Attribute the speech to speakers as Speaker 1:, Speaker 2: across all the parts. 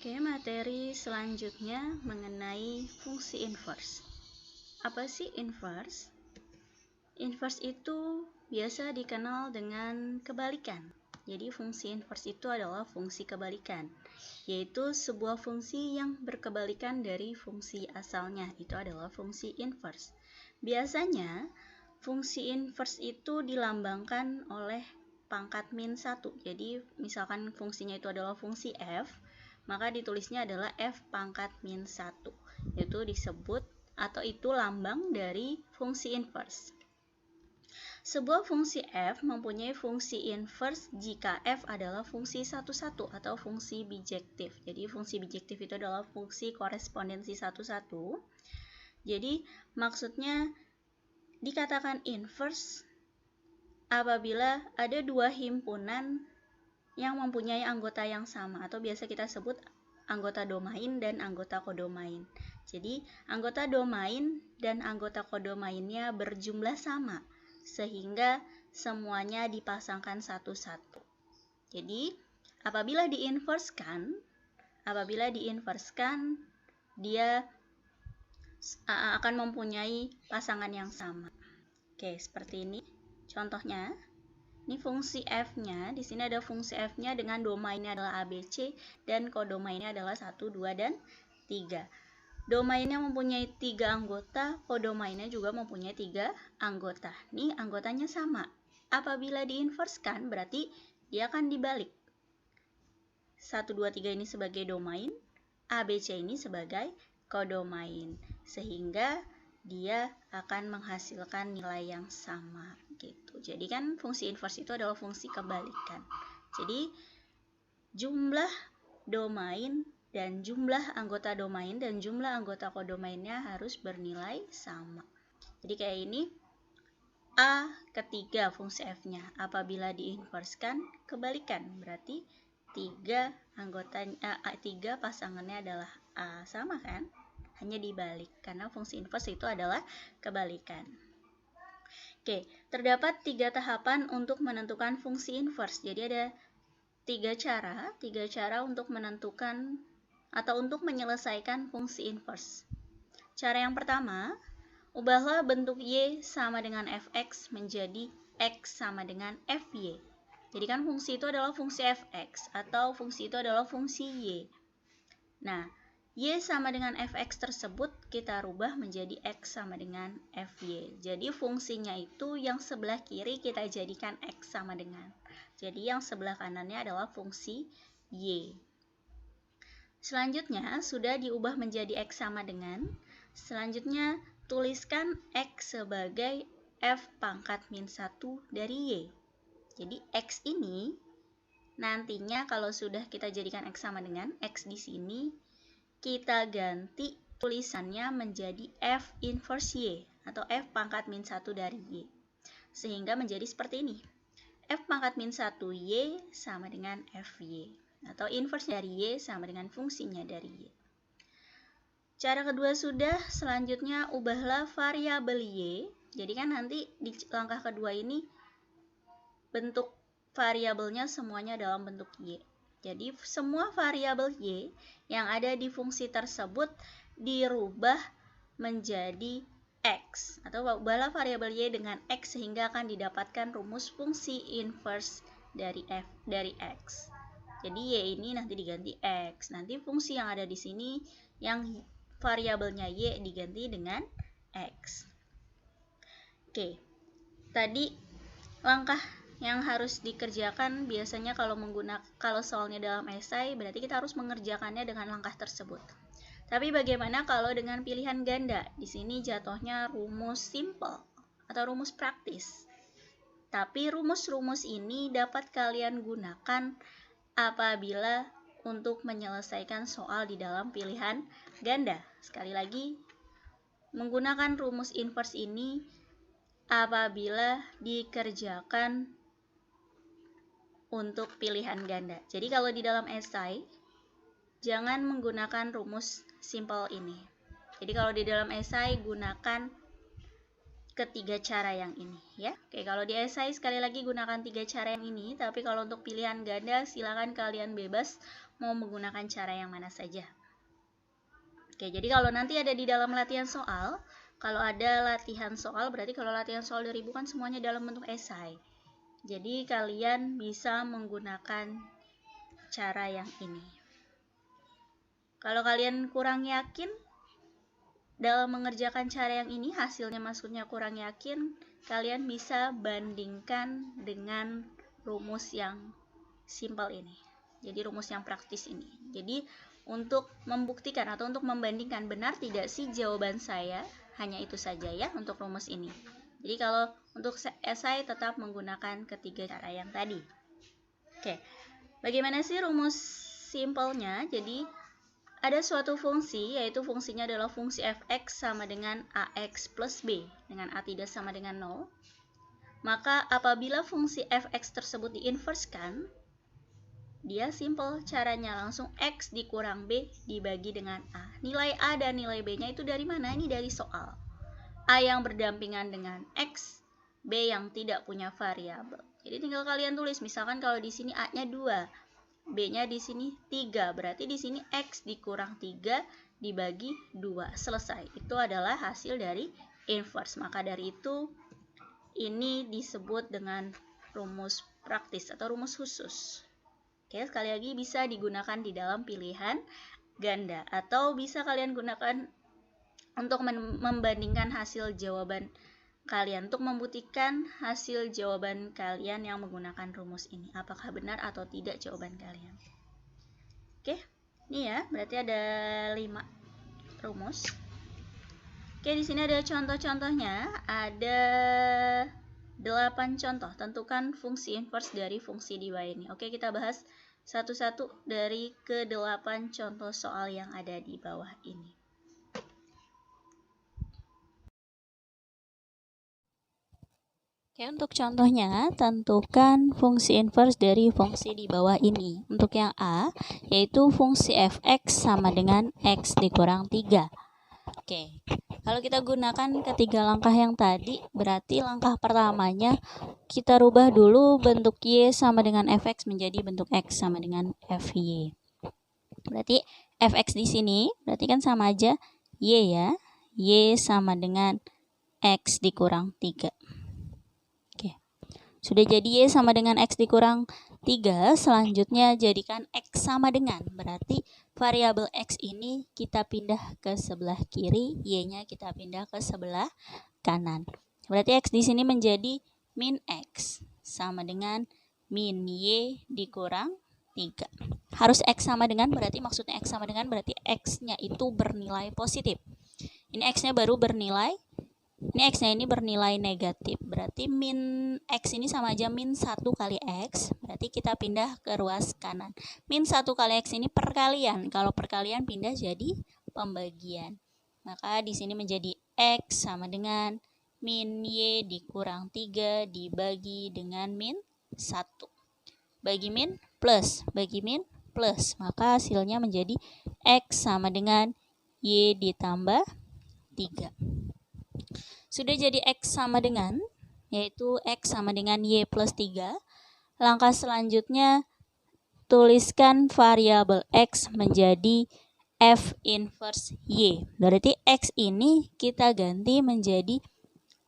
Speaker 1: Oke, materi selanjutnya mengenai fungsi inverse. Apa sih inverse? Inverse itu biasa dikenal dengan kebalikan. Jadi fungsi inverse itu adalah fungsi kebalikan, yaitu sebuah fungsi yang berkebalikan dari fungsi asalnya. Itu adalah fungsi inverse. Biasanya fungsi inverse itu dilambangkan oleh pangkat min 1. Jadi misalkan fungsinya itu adalah fungsi f, maka ditulisnya adalah f pangkat min 1. Itu disebut atau itu lambang dari fungsi inverse. Sebuah fungsi f mempunyai fungsi inverse jika f adalah fungsi satu-satu atau fungsi bijektif. Jadi fungsi bijektif itu adalah fungsi korespondensi satu-satu. Jadi maksudnya dikatakan inverse apabila ada dua himpunan yang mempunyai anggota yang sama, atau biasa kita sebut anggota domain dan anggota kodomain. Jadi anggota domain dan anggota kodomainnya berjumlah sama, sehingga semuanya dipasangkan satu-satu. Jadi apabila diinverskan, dia akan mempunyai pasangan yang sama. Oke, seperti ini. Contohnya, ini fungsi f-nya, di sini ada fungsi f-nya dengan domainnya adalah ABC dan kodomainnya adalah 1, 2, dan 3. Domainnya mempunyai 3 anggota, kodomainnya juga mempunyai 3 anggota. Nih anggotanya sama. Apabila diinverskan berarti dia akan dibalik. 1, 2, 3 ini sebagai domain, ABC ini sebagai kodomain. Sehingga dia akan menghasilkan nilai yang sama gitu. Jadi kan fungsi inverse itu adalah fungsi kebalikan. Jadi jumlah domain dan jumlah anggota domain dan jumlah anggota kodomainnya harus bernilai sama. Jadi kayak ini, A ketiga fungsi f-nya. Apabila diinverskan kebalikan, berarti 3 pasangannya adalah A, sama kan? Hanya dibalik, karena fungsi inverse itu adalah kebalikan. Oke, terdapat 3 tahapan untuk menentukan fungsi inverse. Jadi ada 3 cara untuk menentukan atau untuk menyelesaikan fungsi inverse. Cara yang pertama, ubahlah bentuk y sama dengan fx menjadi x sama dengan fy. Jadi kan fungsi itu adalah fungsi fx atau fungsi itu adalah fungsi y. Nah, y sama dengan fx tersebut kita rubah menjadi x sama dengan fy. Jadi fungsinya itu yang sebelah kiri kita jadikan x sama dengan. Jadi yang sebelah kanannya adalah fungsi y. Selanjutnya sudah diubah menjadi x sama dengan. Selanjutnya tuliskan x sebagai f pangkat min 1 dari y. Jadi x ini nantinya kalau sudah kita jadikan x sama dengan, x di sini kita ganti tulisannya menjadi f inverse y atau f pangkat min 1 dari y. Sehingga menjadi seperti ini. F pangkat min 1 y sama dengan fy atau inverse dari y sama dengan fungsinya dari y. Cara kedua sudah, selanjutnya ubahlah variabel y. Jadi kan nanti di langkah kedua ini bentuk variabelnya semuanya dalam bentuk y. Jadi semua variabel y yang ada di fungsi tersebut dirubah menjadi x atau ubahlah variabel y dengan x sehingga akan didapatkan rumus fungsi inverse dari x. Jadi y ini nanti diganti x. Nanti fungsi yang ada di sini yang variabelnya y diganti dengan x. Oke. Tadi langkah yang harus dikerjakan biasanya kalau soalnya dalam esai berarti kita harus mengerjakannya dengan langkah tersebut. Tapi bagaimana kalau dengan pilihan ganda? Di sini jatuhnya rumus simple atau rumus praktis. Tapi rumus-rumus ini dapat kalian gunakan apabila untuk menyelesaikan soal di dalam pilihan ganda. Sekali lagi, menggunakan rumus inverse ini apabila dikerjakan untuk pilihan ganda. Jadi kalau di dalam esai, jangan menggunakan rumus simple ini. Jadi kalau di dalam esai, gunakan ketiga cara yang ini ya. Oke, kalau di esai sekali lagi gunakan 3 cara yang ini, tapi kalau untuk pilihan ganda silakan kalian bebas mau menggunakan cara yang mana saja. Oke, jadi kalau nanti ada di dalam latihan soal, kalau ada latihan soal, berarti kalau latihan soal 2000 kan semuanya dalam bentuk esai. Jadi kalian bisa menggunakan cara yang ini. Kalau kalian kurang yakin dalam mengerjakan cara yang ini, hasilnya maksudnya kurang yakin, kalian bisa bandingkan dengan rumus yang simpel ini. Jadi rumus yang praktis ini. Jadi untuk membuktikan atau untuk membandingkan benar tidak sih jawaban saya, hanya itu saja ya untuk rumus ini. Jadi kalau untuk esai tetap menggunakan ketiga cara yang tadi. Oke, bagaimana sih rumus simpelnya? Jadi ada suatu fungsi, yaitu fungsinya adalah fungsi fx sama dengan ax plus b, dengan a tidak sama dengan 0. Maka apabila fungsi fx tersebut diinverskan, dia simple caranya, langsung x dikurang b dibagi dengan a. Nilai a dan nilai b-nya itu dari mana? Ini dari soal. A yang berdampingan dengan x, b yang tidak punya variabel. Jadi tinggal kalian tulis, misalkan kalau di sini a-nya 2, b-nya di sini 3, berarti di sini x dikurang 3 dibagi 2. Selesai. Itu adalah hasil dari inverse. Maka dari itu ini disebut dengan rumus praktis atau rumus khusus. Oke, sekali lagi bisa digunakan di dalam pilihan ganda atau bisa kalian gunakan untuk membandingkan hasil jawaban kalian, untuk membuktikan hasil jawaban kalian yang menggunakan rumus ini, apakah benar atau tidak jawaban kalian. Oke, ini ya, berarti ada 5 rumus. Oke, di sini ada contoh-contohnya, ada 8 contoh. Tentukan fungsi inverse dari fungsi di bawah ini. Oke, kita bahas satu-satu dari ke-8 contoh soal yang ada di bawah ini. Oke, untuk contohnya, tentukan fungsi inverse dari fungsi di bawah ini. Untuk yang A, yaitu fungsi fx sama dengan x dikurang 3. Oke, kalau kita gunakan ketiga langkah yang tadi, berarti langkah pertamanya kita rubah dulu bentuk y sama dengan fx menjadi bentuk x sama dengan fy. Berarti fx di sini, berarti kan sama aja y ya, y sama dengan x dikurang 3. Oke, sudah jadi y sama dengan x dikurang 3, selanjutnya jadikan x sama dengan, berarti variabel x ini kita pindah ke sebelah kiri, y-nya kita pindah ke sebelah kanan. Berarti x di sini menjadi min x sama dengan min y dikurang 3. Harus x sama dengan, berarti maksudnya x sama dengan berarti x-nya itu bernilai positif. Ini x-nya baru bernilai, ini x-nya ini bernilai negatif, berarti min x ini sama aja min 1 kali x, berarti kita pindah ke ruas kanan. Min 1 kali x ini perkalian, kalau perkalian pindah jadi pembagian. Maka di sini menjadi x sama dengan min y dikurang 3 dibagi dengan min 1. Bagi min plus, maka hasilnya menjadi x sama dengan y ditambah 3. Sudah jadi x sama dengan, yaitu x sama dengan y plus 3. Langkah selanjutnya, tuliskan variabel x menjadi f inverse y. Berarti x ini kita ganti menjadi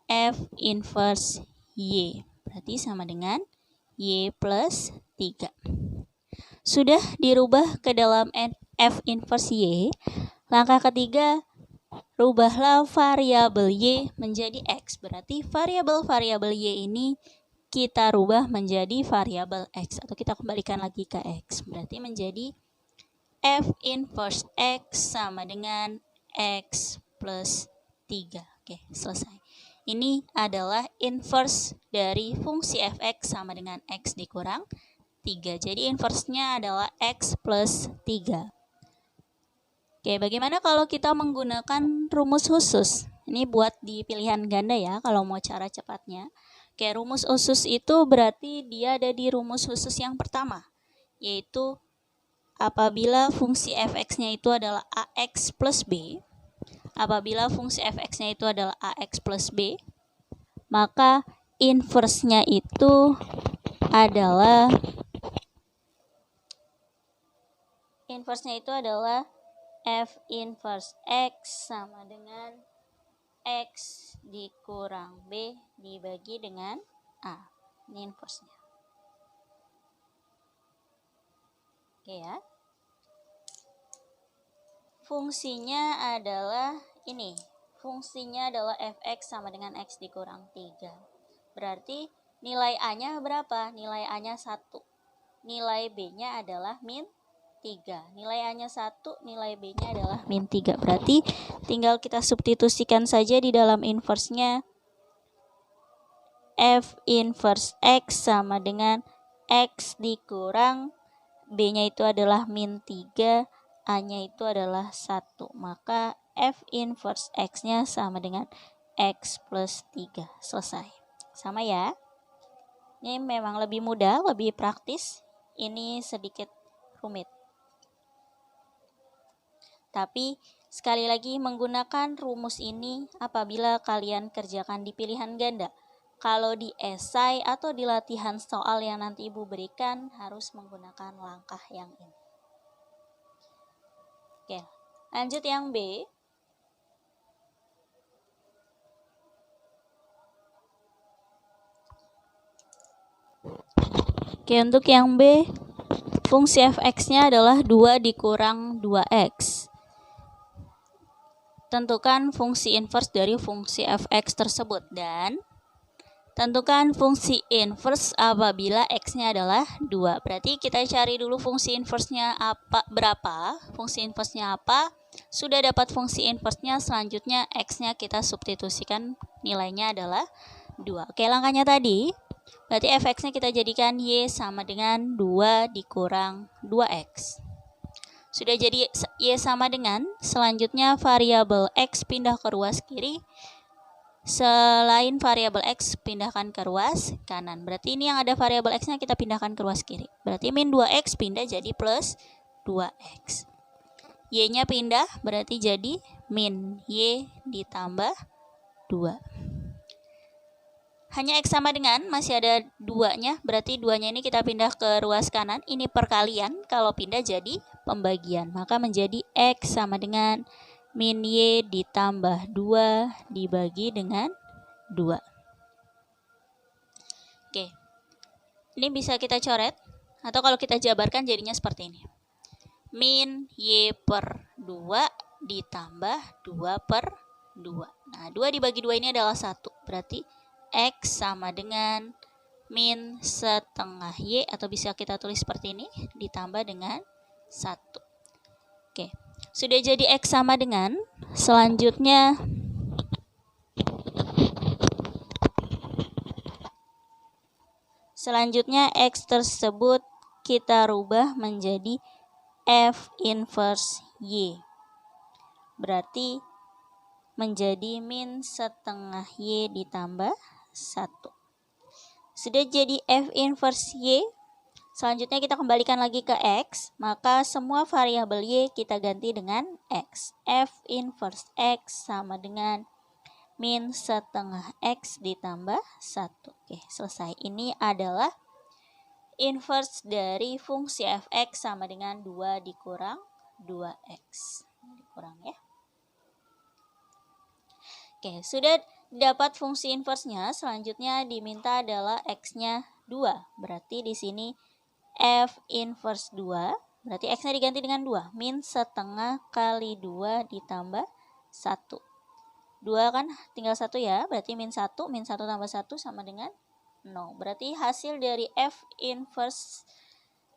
Speaker 1: f inverse y. Berarti sama dengan y plus 3. Sudah dirubah ke dalam f inverse y. Langkah ketiga, rubahlah variabel y menjadi x. Berarti variabel y ini kita rubah menjadi variabel x, atau kita kembalikan lagi ke x. Berarti menjadi f inverse x sama dengan x plus 3. Oke, selesai. Ini adalah inverse dari fungsi fx sama dengan x dikurang 3. Jadi inverse-nya adalah x plus 3. Oke, bagaimana kalau kita menggunakan rumus khusus? Ini buat di pilihan ganda ya, kalau mau cara cepatnya. Oke, rumus khusus itu berarti dia ada di rumus khusus yang pertama, yaitu apabila fungsi fx-nya itu adalah ax plus b, apabila fungsi fx-nya itu adalah ax plus b, maka inverse-nya itu adalah inverse-nya itu adalah F inverse X sama dengan X dikurang B dibagi dengan A. Ini inverse-nya. Oke ya. Fungsinya adalah ini. Fungsinya adalah fx sama dengan x dikurang 3. Berarti nilai A-nya berapa? Nilai A-nya 1. Nilai B-nya adalah min 3. Nilai A-nya 1, nilai B-nya adalah min 3. Berarti tinggal kita substitusikan saja di dalam inverse-nya. F inverse X sama dengan X dikurang B-nya itu adalah min 3, A-nya itu adalah 1. Maka F inverse X-nya sama dengan X plus 3. Selesai. Sama ya. Ini memang lebih mudah, lebih praktis. Ini sedikit rumit. Tapi sekali lagi menggunakan rumus ini apabila kalian kerjakan di pilihan ganda. Kalau di esai atau di latihan soal yang nanti Ibu berikan harus menggunakan langkah yang ini. Oke, lanjut yang B. Oke, untuk yang B, fungsi fx-nya adalah 2 dikurang 2x. Tentukan fungsi inverse dari fungsi fx tersebut dan tentukan fungsi inverse apabila x-nya adalah 2. Berarti kita cari dulu fungsi inverse-nya berapa. Fungsi inverse-nya apa? Sudah dapat fungsi inverse-nya, selanjutnya x-nya kita substitusikan, nilainya adalah 2. Oke, langkahnya tadi, berarti fx-nya kita jadikan y sama dengan 2 dikurang 2x. Sudah jadi y sama dengan, selanjutnya variabel x pindah ke ruas kiri. Selain variabel x, pindahkan ke ruas kanan. Berarti ini yang ada variabel x-nya kita pindahkan ke ruas kiri. Berarti min 2x pindah jadi plus 2x. Y-nya pindah, berarti jadi min y ditambah 2. Hanya x sama dengan, masih ada 2-nya. Berarti 2-nya ini kita pindah ke ruas kanan. Ini perkalian, kalau pindah jadi pembagian. Maka menjadi x sama dengan min y ditambah 2 dibagi dengan 2. Oke. Ini bisa kita coret. Atau kalau kita jabarkan jadinya seperti ini. Min y per 2 ditambah 2 per 2. Nah, 2 dibagi 2 ini adalah 1. Berarti x sama dengan min setengah y, atau bisa kita tulis seperti ini, ditambah dengan 1. Oke. Sudah jadi x sama dengan, selanjutnya x tersebut kita rubah menjadi f inverse y. Berarti menjadi min setengah y ditambah 1. Sudah jadi f inverse y. Selanjutnya kita kembalikan lagi ke x, maka semua variabel y kita ganti dengan x. F inverse x sama dengan min setengah x ditambah 1. Oke, selesai. Ini adalah inverse dari fungsi fx sama dengan 2 dikurang 2x. Dikurang ya. Oke, sudah dapat fungsi inverse-nya. Selanjutnya diminta adalah x-nya 2. Berarti di sini f inverse 2, berarti x-nya diganti dengan 2. Min setengah kali 2 ditambah 1. 2 kan tinggal 1 ya, berarti min 1 tambah 1 sama dengan 0. Berarti hasil dari f inverse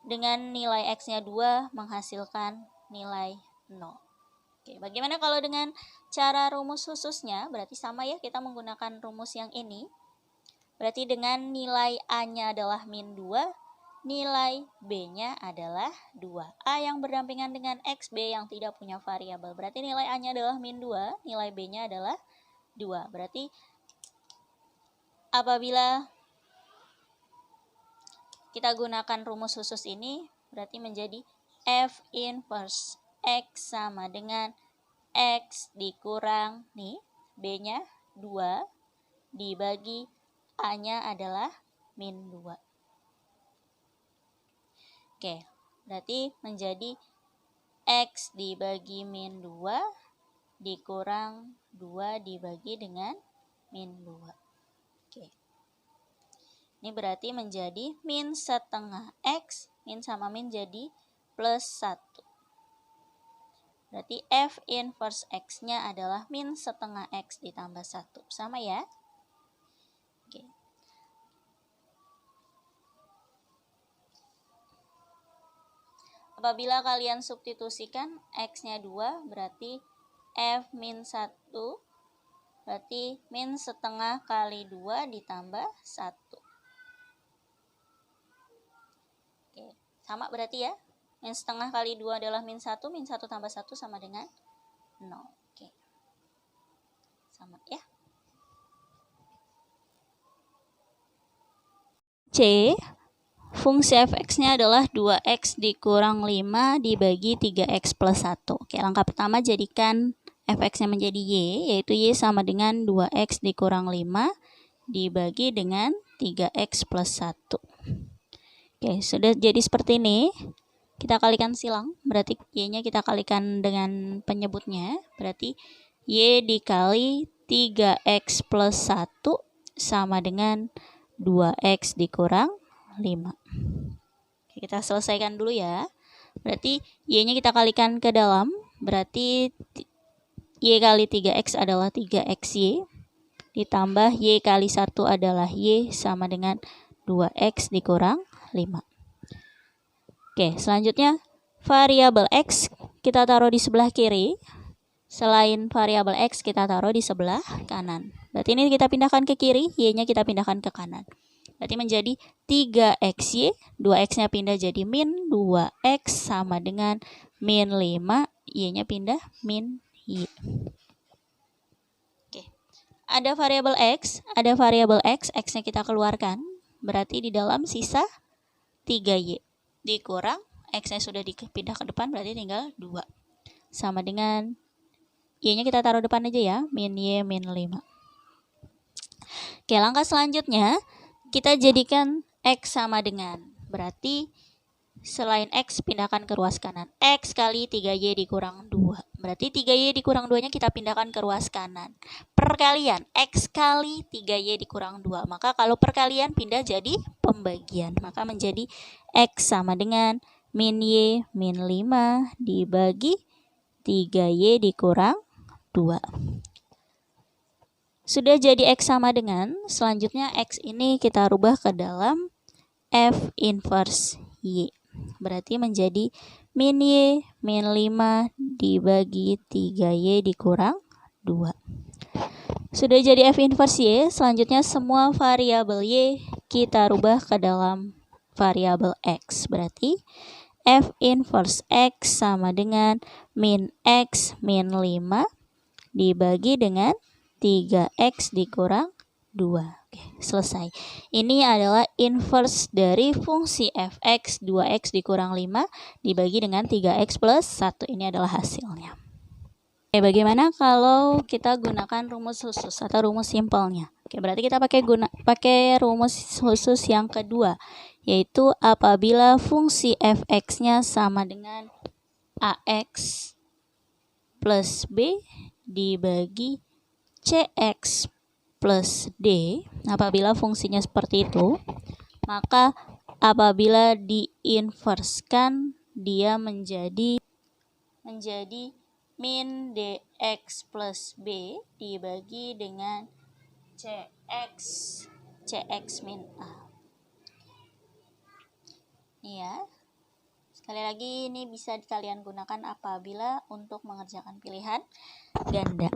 Speaker 1: dengan nilai x-nya 2 menghasilkan nilai 0. Oke, bagaimana kalau dengan cara rumus khususnya? Berarti sama ya, kita menggunakan rumus yang ini. Berarti dengan nilai A-nya adalah min 2, nilai B-nya adalah 2. A yang berdampingan dengan X, B yang tidak punya variabel. Berarti nilai A-nya adalah min 2, nilai B-nya adalah 2. Berarti apabila kita gunakan rumus khusus ini, berarti menjadi F inverse X sama dengan X dikurang, nih, B-nya 2, dibagi A-nya adalah min 2. Oke, berarti menjadi X dibagi min 2 dikurang 2 dibagi dengan min 2. Oke. Ini berarti menjadi min setengah X, min sama min jadi plus 1. Berarti F inverse X-nya adalah min setengah X ditambah 1. Sama ya? Oke. Apabila kalian substitusikan X-nya 2, berarti F min 1, berarti min setengah kali 2 ditambah 1. Oke, sama berarti ya. Min setengah kali 2 adalah min 1 tambah 1 sama dengan 0. Oke. Sama ya. C, fungsi fx-nya adalah 2x dikurang 5 dibagi 3x plus 1. Oke, langkah pertama jadikan fx-nya menjadi y, yaitu y sama dengan 2x dikurang 5 dibagi dengan 3x plus 1. Oke, sudah jadi seperti ini. Kita kalikan silang, berarti y-nya kita kalikan dengan penyebutnya. Berarti y dikali 3x plus 1 sama dengan 2x dikurang 5. Oke, kita selesaikan dulu ya. Berarti y-nya kita kalikan ke dalam. Berarti y kali 3x adalah 3xy. Ditambah y kali 1 adalah y sama dengan 2x dikurang 5. Oke, selanjutnya variabel x kita taruh di sebelah kiri. Selain variabel x kita taruh di sebelah kanan. Berarti ini kita pindahkan ke kiri, y-nya kita pindahkan ke kanan. Berarti menjadi 3xy, 2x-nya pindah jadi min 2x sama dengan min 5, y-nya pindah min y. Oke. Ada variabel x, x-nya kita keluarkan. Berarti di dalam sisa 3y. Dikurang, x-nya sudah dipindah ke depan, berarti tinggal 2. Sama dengan y-nya kita taruh depan aja ya, min y min 5. Oke, langkah selanjutnya kita jadikan x sama dengan, berarti selain x pindahkan ke ruas kanan. X kali 3y dikurang 2. Berarti 3y dikurang 2-nya kita pindahkan ke ruas kanan. Perkalian x kali 3y dikurang 2. Maka kalau perkalian pindah jadi pembagian. Maka menjadi x sama dengan min y min 5 dibagi 3y dikurang 2. Sudah jadi x sama dengan, selanjutnya x ini kita rubah ke dalam f inverse y. Berarti menjadi min y min 5 dibagi 3y dikurang 2. Sudah jadi f inverse y, selanjutnya semua variabel y kita rubah ke dalam variabel x. Berarti f inverse x sama dengan min x min 5 dibagi dengan 3x dikurang 2. Oke, selesai. Ini adalah inverse dari fungsi fx 2x dikurang 5 dibagi dengan 3x plus 1. Ini adalah hasilnya. Oke, bagaimana kalau kita gunakan rumus khusus atau rumus simpelnya? Oke, berarti kita pakai rumus khusus yang kedua, yaitu apabila fungsi fx-nya sama dengan ax plus b dibagi cx plus d. Apabila fungsinya seperti itu, maka apabila diinverskan dia menjadi min dx plus b dibagi dengan cx min a. Ya. Sekali lagi ini bisa kalian gunakan apabila untuk mengerjakan pilihan ganda.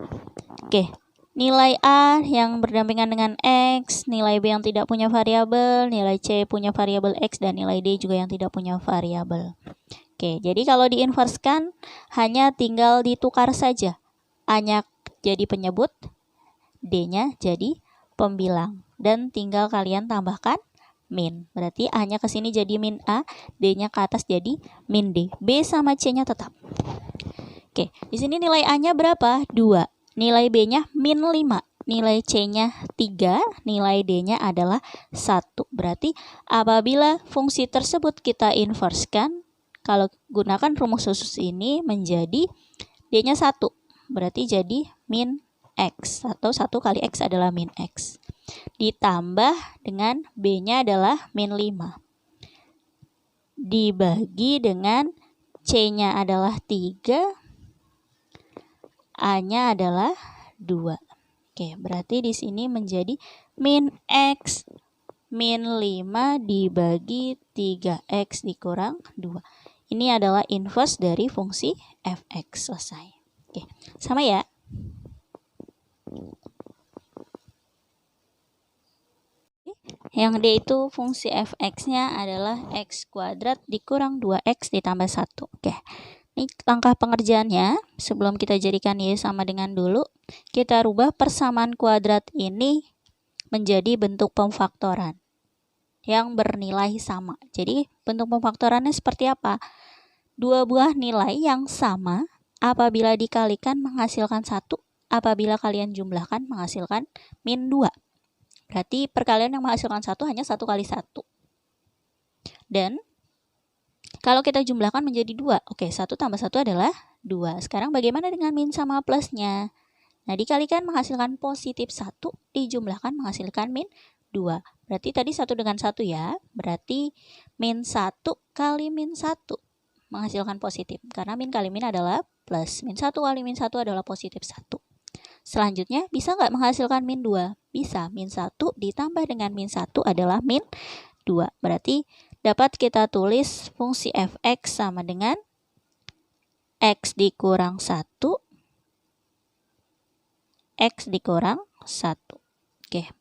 Speaker 1: Oke. Nilai A yang berdampingan dengan X, nilai B yang tidak punya variabel, nilai C punya variabel X, dan nilai D juga yang tidak punya variabel. Oke, jadi kalau diinverskan hanya tinggal ditukar saja. A-nya jadi penyebut, D-nya jadi pembilang. Dan tinggal kalian tambahkan min. Berarti A-nya ke sini jadi min A, D-nya ke atas jadi min D. B sama C-nya tetap. Oke, di sini nilai A-nya berapa? 2. Nilai B-nya min 5, nilai C-nya 3, nilai D-nya adalah 1. Berarti apabila fungsi tersebut kita inverskan, Kalau gunakan rumus khusus ini menjadi D-nya 1. Berarti jadi min X, atau 1 kali X adalah min X. Ditambah dengan B-nya adalah min 5. Dibagi dengan C-nya adalah 3, A-nya adalah 2. Oke, berarti di sini menjadi min X min 5 dibagi 3X dikurang 2. Ini adalah inverse dari fungsi f(x). Selesai. Oke, sama ya. Yang D itu fungsi f(x)-nya adalah x kuadrat dikurang 2x ditambah 1. Oke. Ini langkah pengerjaannya. Sebelum kita jadikan Y sama dengan dulu, kita rubah persamaan kuadrat ini menjadi bentuk pemfaktoran yang bernilai sama. Jadi bentuk pemfaktorannya seperti apa? Dua buah nilai yang sama apabila dikalikan menghasilkan 1, apabila kalian jumlahkan menghasilkan min 2. Berarti perkalian yang menghasilkan 1 hanya 1 kali 1. Dan kalau kita jumlahkan menjadi 2, oke, 1 tambah 1 adalah 2. Sekarang bagaimana dengan min sama plusnya? Nah, dikalikan menghasilkan positif 1, dijumlahkan menghasilkan min 2. Berarti tadi 1 dengan 1 ya. Berarti min 1 kali min 1 menghasilkan positif. Karena min kali min adalah plus. Min 1 kali min 1 adalah positif 1. Selanjutnya, bisa nggak menghasilkan min 2? Bisa. Min 1 ditambah dengan min 1 adalah min 2. Berarti dapat kita tulis fungsi f(x) sama dengan x dikurang 1, x dikurang 1. Oke,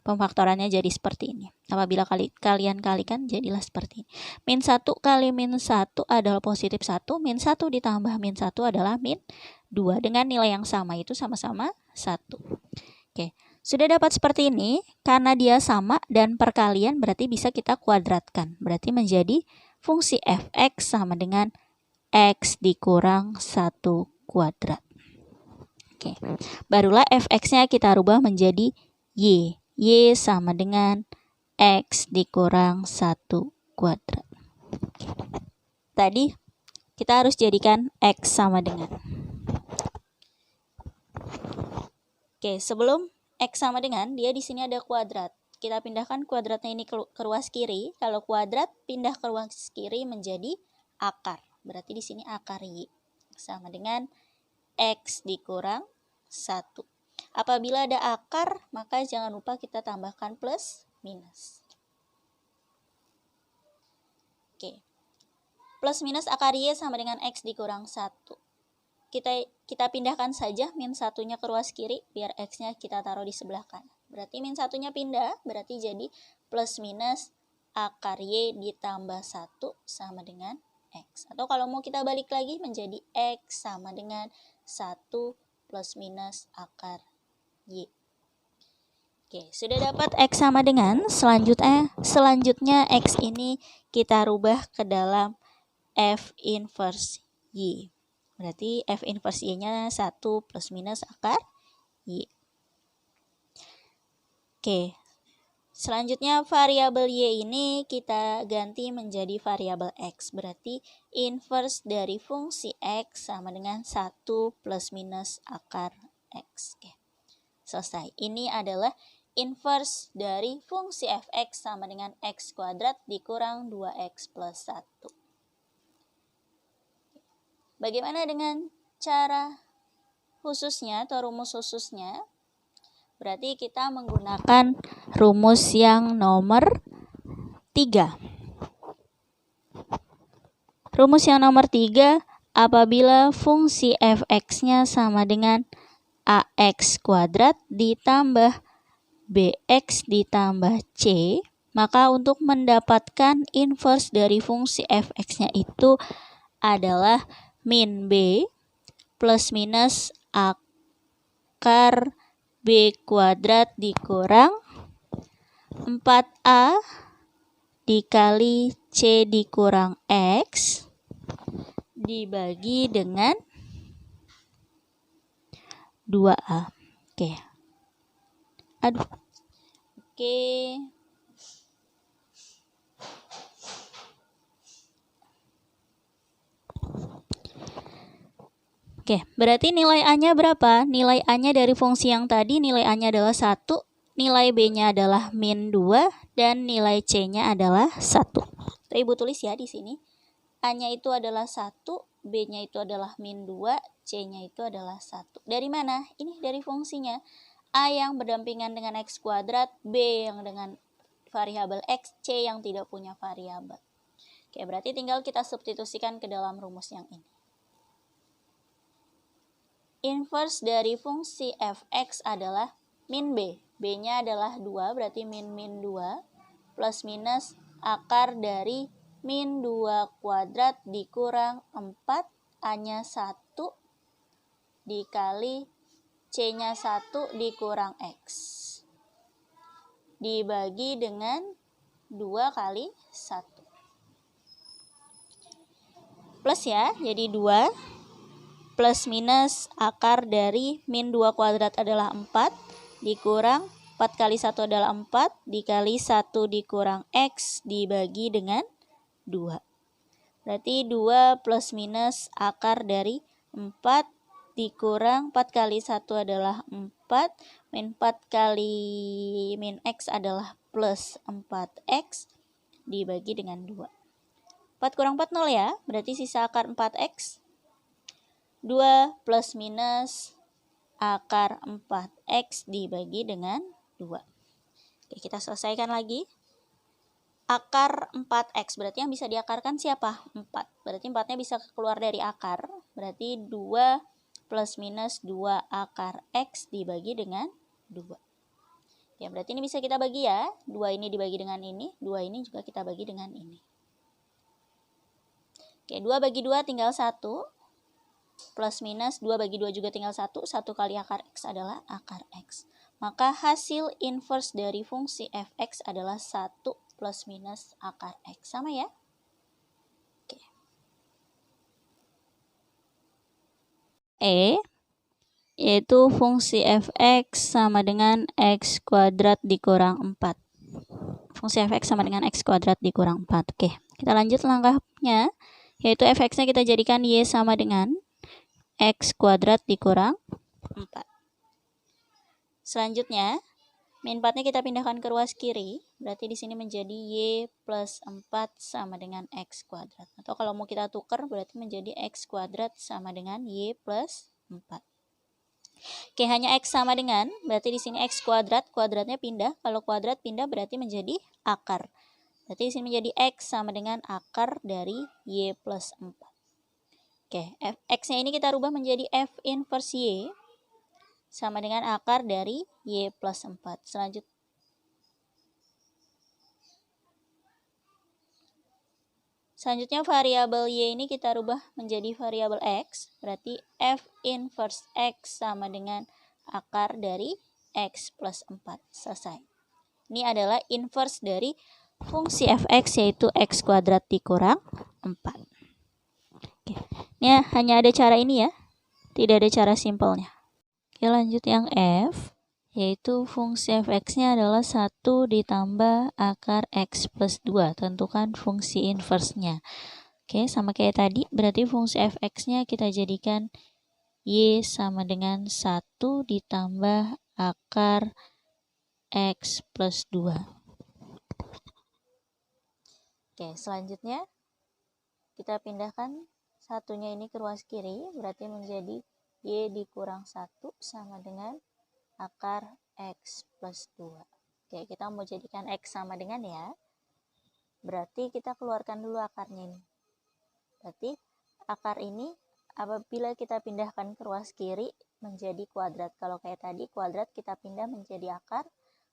Speaker 1: pemfaktorannya jadi seperti ini. Apabila kalian kalikan, jadilah seperti ini. Min 1 kali min 1 adalah positif 1, min 1 ditambah min 1 adalah min 2. Dengan nilai yang sama, itu sama-sama 1. Oke, sudah dapat seperti ini. Karena dia sama dan perkalian berarti bisa kita kuadratkan. Berarti menjadi fungsi f(x) sama dengan x dikurang 1 kuadrat. Oke, barulah f(x)-nya kita rubah menjadi y. Y sama dengan x dikurang 1 kuadrat. Oke. Tadi kita harus jadikan x sama dengan. Oke, sebelum x sama dengan, dia di sini ada kuadrat. Kita pindahkan kuadratnya ini ke ruas kiri. Kalau kuadrat pindah ke ruas kiri menjadi akar. Berarti di sini akar y sama dengan x dikurang 1. Apabila ada akar, maka jangan lupa kita tambahkan plus minus. Oke. Plus minus akar y sama dengan x dikurang 1. Kita pindahkan saja min 1-nya ke ruas kiri, biar x-nya kita taruh di sebelah kanan. Berarti min 1-nya pindah, berarti jadi plus minus akar y ditambah 1 sama dengan x. Atau kalau mau kita balik lagi menjadi x sama dengan 1 plus minus akar y. Oke, sudah dapat x sama dengan. Selanjutnya x ini kita rubah ke dalam f inverse y. Berarti f inverse y-nya 1 plus minus akar y. Oke, selanjutnya variabel y ini kita ganti menjadi variabel x. Berarti inverse dari fungsi x sama dengan 1 plus minus akar x. Oke, selesai. Ini adalah inverse dari fungsi f(x) sama dengan x kuadrat dikurang 2x plus 1. Bagaimana dengan cara khususnya atau rumus khususnya? Berarti kita menggunakan rumus yang nomor 3. Rumus yang nomor 3, apabila fungsi f(x)-nya sama dengan ax kuadrat ditambah bx ditambah c, maka untuk mendapatkan inverse dari fungsi f(x)-nya itu adalah min b plus minus akar b kuadrat dikurang 4a dikali c dikurang x dibagi dengan 2a. Oke. Oke, berarti nilai A-nya berapa? Nilai A-nya dari fungsi yang tadi, nilai A-nya adalah 1, nilai B-nya adalah min 2, dan nilai C-nya adalah 1. Ibu tulis ya di sini. A-nya itu adalah 1, B-nya itu adalah min 2, C-nya itu adalah 1. Dari mana? Ini dari fungsinya. A yang berdampingan dengan X kuadrat, B yang dengan variabel X, C yang tidak punya variabel. Oke, berarti tinggal kita substitusikan ke dalam rumus yang ini. Inverse dari fungsi fx adalah min b. B-nya adalah 2, berarti min 2, plus minus akar dari min 2 kuadrat dikurang 4, A-nya 1, dikali C-nya 1 dikurang X. Dibagi dengan 2 kali 1. Plus ya, jadi 2. Plus minus akar dari min 2 kuadrat adalah 4, dikurang 4 kali 1 adalah 4, dikali 1 dikurang X, dibagi dengan 2. Berarti 2 plus minus akar dari 4, dikurang 4 kali 1 adalah 4, min 4 kali min X adalah plus 4X, dibagi dengan 2. 4 kurang 4, 0 ya, berarti sisa akar 4X. 2 plus minus akar 4X dibagi dengan 2. Oke, kita selesaikan lagi. Akar 4X, berarti yang bisa diakarkan siapa? 4. Berarti 4-nya bisa keluar dari akar. Berarti 2 plus minus 2 akar X dibagi dengan 2. Ya, berarti ini bisa kita bagi ya. 2 ini dibagi dengan ini, 2 ini juga kita bagi dengan ini. Oke, 2 bagi 2 tinggal 1. Plus minus 2 bagi 2 juga tinggal 1. 1 kali akar X adalah akar X. Maka hasil inverse dari fungsi fx adalah 1 plus minus akar X. Sama ya? Oke. E, yaitu fungsi fx sama dengan X kuadrat dikurang 4. Fungsi fx sama dengan X kuadrat dikurang 4. Oke, kita lanjut langkahnya. Yaitu fx-nya kita jadikan Y sama dengan X kuadrat dikurang 4. Selanjutnya, min 4-nya kita pindahkan ke ruas kiri. Berarti di sini menjadi Y plus 4 sama dengan X kuadrat. Atau kalau mau kita tukar, berarti menjadi X kuadrat sama dengan Y plus 4. Oke, hanya X sama dengan, berarti di sini X kuadrat, kuadratnya pindah. Kalau kuadrat pindah berarti menjadi akar. Berarti di sini menjadi X sama dengan akar dari Y plus 4. Oke, X-nya ini kita rubah menjadi F inverse Y sama dengan akar dari Y plus 4. Selanjutnya variabel Y ini kita rubah menjadi variabel X. Berarti F inverse X sama dengan akar dari X plus 4. Selesai. Ini adalah inverse dari fungsi fx yaitu X kuadrat dikurang 4. Oke. Ini hanya ada cara ini ya, tidak ada cara simpelnya. Oke, lanjut yang F, yaitu fungsi fx-nya adalah 1 ditambah akar X plus 2. Tentukan fungsi inverse-nya. Oke, sama kayak tadi, berarti fungsi fx-nya kita jadikan Y sama dengan 1 ditambah akar X plus 2. Oke, selanjutnya kita pindahkan satunya ini ke ruas kiri, berarti menjadi Y dikurang 1 sama dengan akar X plus 2. Oke, kita mau jadikan X sama dengan ya. Berarti kita keluarkan dulu akarnya ini. Berarti akar ini apabila kita pindahkan ke ruas kiri menjadi kuadrat. Kalau kayak tadi kuadrat kita pindah menjadi akar.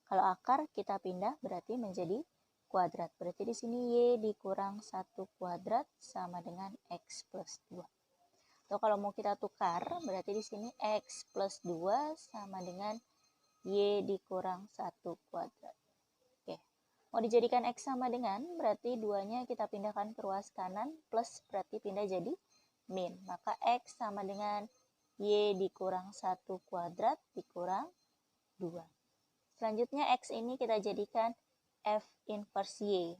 Speaker 1: Kalau akar kita pindah berarti menjadi kuadrat. Berarti di sini Y dikurang 1 kuadrat sama dengan X plus 2. Atau kalau mau kita tukar, berarti di sini X plus 2 sama dengan Y dikurang 1 kuadrat. Oke, mau dijadikan X sama dengan, berarti 2-nya kita pindahkan ke ruas kanan, plus berarti pindah jadi min. Maka X sama dengan Y dikurang 1 kuadrat dikurang 2. Selanjutnya X ini kita jadikan F inverse Y.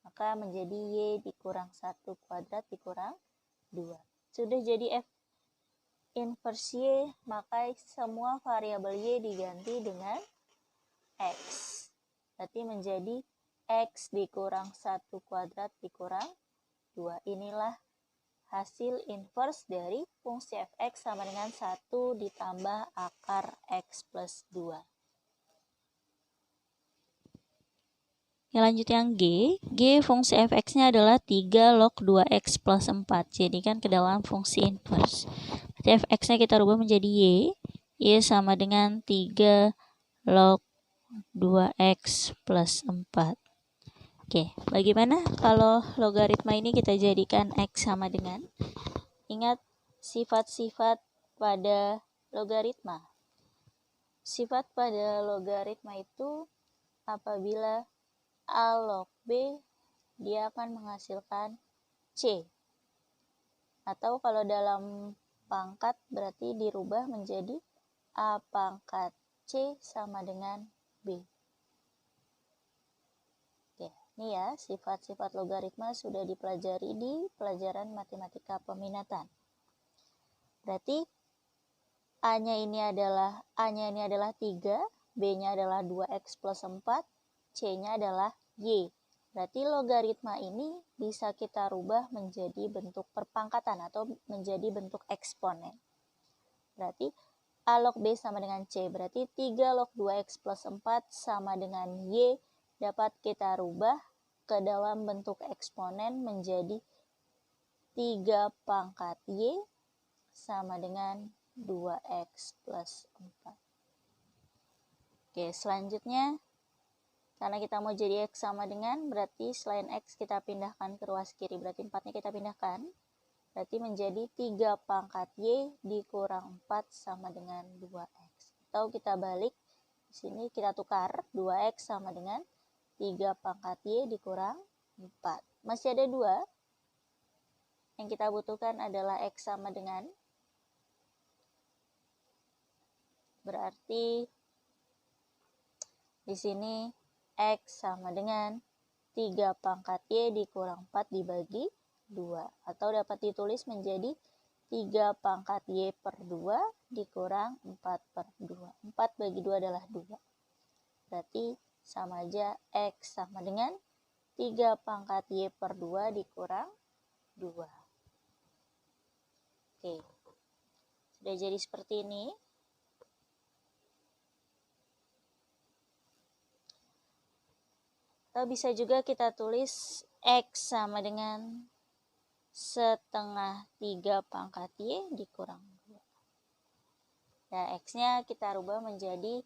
Speaker 1: Maka menjadi Y dikurang 1 kuadrat dikurang 2. Sudah jadi F inverse Y, maka semua variabel Y diganti dengan X. Berarti menjadi X dikurang 1 kuadrat dikurang 2. Inilah hasil inverse dari fungsi fx sama dengan 1 ditambah akar x plus 2. Lanjut yang G fungsi fx-nya adalah 3 log 2x plus 4. Jadikan ke dalam fungsi inverse. Berarti fx-nya kita rubah menjadi y sama dengan 3 log 2x plus 4. Oke, bagaimana kalau logaritma ini kita jadikan x sama dengan? Ingat sifat-sifat pada logaritma. Sifat pada logaritma itu apabila A log B, dia akan menghasilkan C. Atau kalau dalam pangkat berarti dirubah menjadi A pangkat C sama dengan B. Ini ya, sifat-sifat logaritma sudah dipelajari di pelajaran matematika peminatan. Berarti A-nya ini adalah 3, B-nya adalah 2x plus 4, C-nya adalah Y. Berarti logaritma ini bisa kita rubah menjadi bentuk perpangkatan atau menjadi bentuk eksponen. Berarti A log B sama dengan C, berarti 3 log 2x plus 4 sama dengan Y, dapat kita rubah ke dalam bentuk eksponen menjadi 3 pangkat Y sama dengan 2x plus 4. Oke, selanjutnya karena kita mau jadi X sama dengan, berarti selain X kita pindahkan ke ruas kiri, berarti 4-nya kita pindahkan. Berarti menjadi 3 pangkat Y dikurang 4 sama dengan 2x. Atau kita balik, di sini kita tukar 2x sama dengan 3 pangkat Y dikurang 4. Masih ada 2. Yang kita butuhkan adalah X sama dengan, berarti di sini X sama dengan 3 pangkat Y dikurang 4 dibagi 2. Atau dapat ditulis menjadi 3 pangkat Y per 2 dikurang 4 per 2. 4 bagi 2 adalah 2. Berarti sama aja X sama dengan 3 pangkat Y per 2 dikurang 2. Oke, sudah jadi seperti ini. Atau bisa juga kita tulis X sama dengan setengah 3 pangkat Y dikurang 2. Ya, X-nya kita rubah menjadi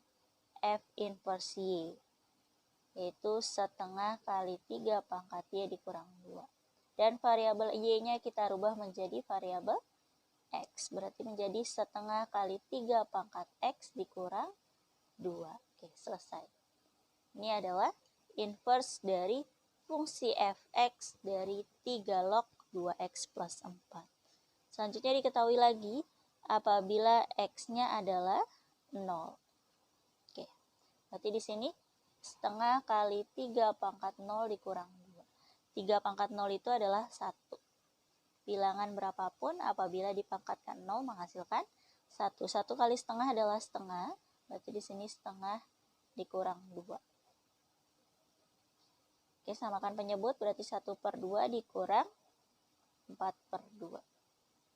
Speaker 1: F inverse Y, yaitu setengah kali 3 pangkat Y dikurang 2. Dan variabel Y-nya kita rubah menjadi variabel X, berarti menjadi setengah kali 3 pangkat X dikurang 2. Oke, selesai. Ini adalah inverse dari fungsi fx dari 3 log 2x plus 4. Selanjutnya diketahui lagi apabila x-nya adalah 0. Oke, berarti di sini setengah kali 3 pangkat 0 dikurang 2. 3 pangkat 0 itu adalah 1. Bilangan berapapun apabila dipangkatkan 0 menghasilkan 1. 1 kali setengah adalah setengah, berarti di sini setengah dikurang 2. Oke, samakan penyebut, berarti 1 per 2 dikurang 4 per 2.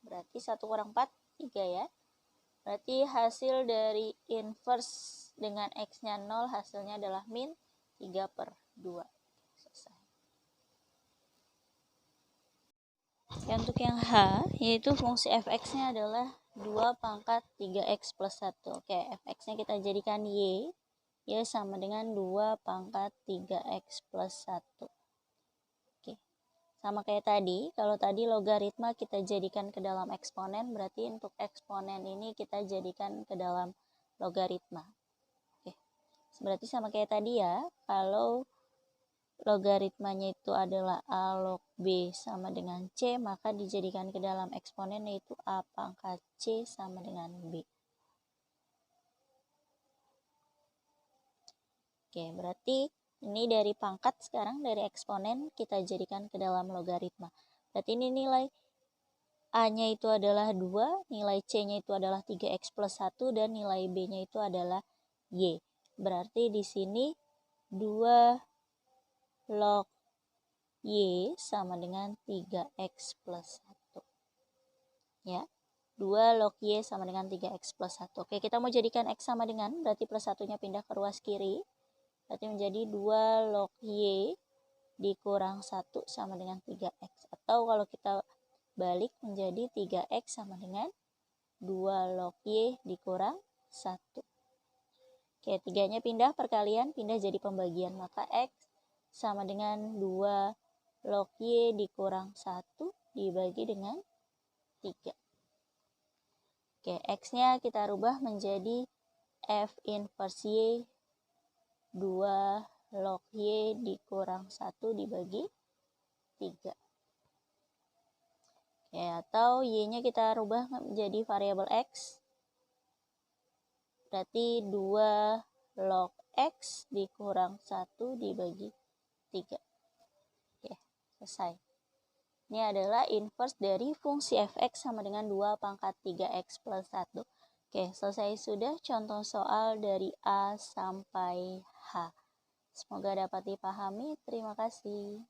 Speaker 1: Berarti 1 kurang 4, 3 ya. Berarti hasil dari inverse dengan X-nya 0, hasilnya adalah min 3 per 2. Selesai. Ya, untuk yang H, yaitu fungsi fx-nya adalah 2 pangkat 3x plus 1. Oke, fx-nya kita jadikan Y. Y sama dengan 2 pangkat 3x plus 1. Oke, sama kayak tadi, kalau tadi logaritma kita jadikan ke dalam eksponen, berarti untuk eksponen ini kita jadikan ke dalam logaritma. Oke, berarti sama kayak tadi ya, kalau logaritmanya itu adalah A log B sama dengan C, maka dijadikan ke dalam eksponen yaitu A pangkat C sama dengan B. Oke, berarti ini dari pangkat, sekarang dari eksponen kita jadikan ke dalam logaritma. Berarti ini nilai A-nya itu adalah 2, nilai C-nya itu adalah 3X plus 1, dan nilai B-nya itu adalah Y. Berarti di sini 2 log Y sama dengan 3X plus 1. Ya, 2 log Y sama dengan 3X plus 1. Oke, kita mau jadikan X sama dengan, berarti plus 1-nya pindah ke ruas kiri. Berarti menjadi 2 log Y dikurang 1 sama dengan 3X. Atau kalau kita balik menjadi 3X sama dengan 2 log Y dikurang 1. Oke, 3-nya pindah perkalian, pindah jadi pembagian. Maka X sama dengan 2 log Y dikurang 1 dibagi dengan 3. Oke, X-nya kita rubah menjadi F inverse Y 2 log Y dikurang 1 dibagi 3. Oke, atau Y-nya kita rubah menjadi variabel X. Berarti 2 log X dikurang 1 dibagi 3. Oke, selesai. Ini adalah inverse dari fungsi fx sama dengan 2 pangkat 3x plus 1. Oke, selesai sudah contoh soal dari A sampai H. Semoga dapat dipahami. Terima kasih.